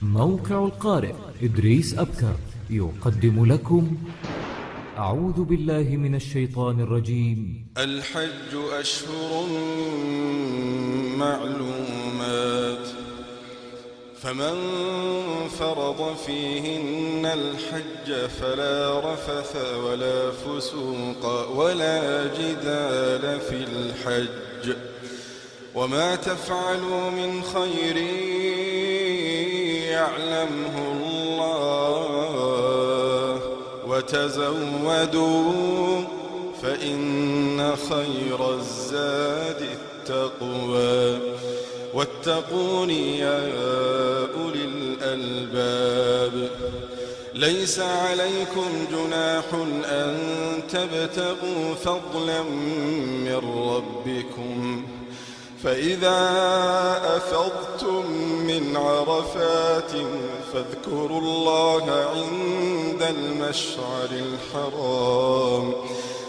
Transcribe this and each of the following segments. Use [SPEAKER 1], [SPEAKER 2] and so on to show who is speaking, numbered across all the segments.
[SPEAKER 1] موقع القارئ إدريس أبكر يقدم لكم أعوذ بالله من الشيطان الرجيم.
[SPEAKER 2] الحج أشهر معلومات، فمن فرض فيهن الحج فلا رفث ولا فسوق ولا جدال في الحج، وما تفعلوا من خير يعلمه الله، وتزودوا فإن خير الزاد التقوى، واتقون يا أولي الألباب. ليس عليكم جناح أن تبتغوا فضلا من ربكم، فإذا أفضتم من عرفات فاذكروا الله عند المشعر الحرام،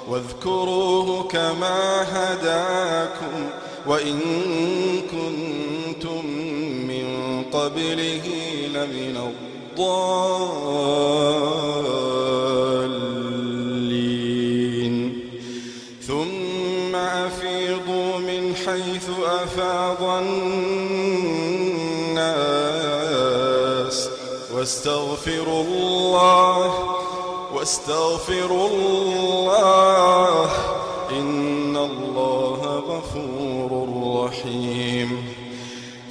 [SPEAKER 2] واذكروه كما هداكم وإن كنتم من قبله لمن الضالين. ثم أفيضوا من حيث أفاض الناس واستغفروا الله إن الله غفور رحيم.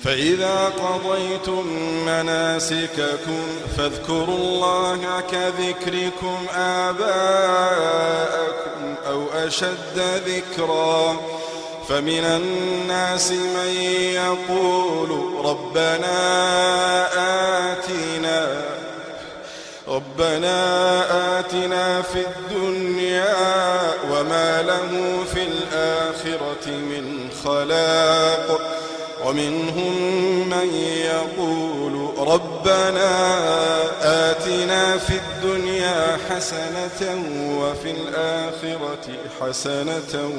[SPEAKER 2] فإذا قضيتم مناسككم فاذكروا الله كذكركم آباءكم أو أشد ذكرا، فمن الناس من يقول ربنا آتنا في الدنيا وما له في الآخرة من خلاق، ومنهم من يقول ربنا آتنا في الدنيا حسنة وفي الآخرة حسنة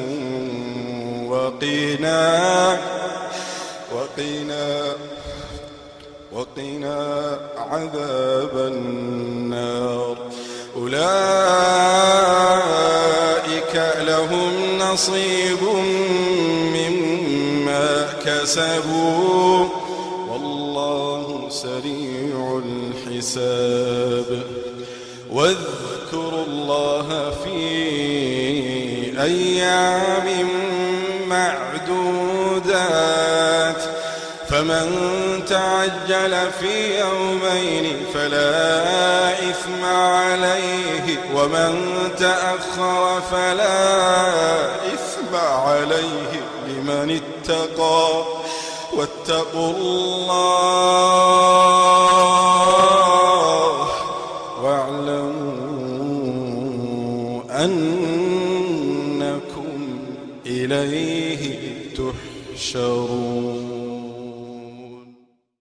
[SPEAKER 2] وقنا عذاب النار. أولئك لهم نصيب مما كسبوا والله سريع الحساب. واذكروا الله في أيام معدودات، فمن تعجل في يومين فلا إثم عليه، ومن تأخر فلا إثم عليه لمن اتقى، واتقوا الله واعلموا أنكم إليه تحشرون.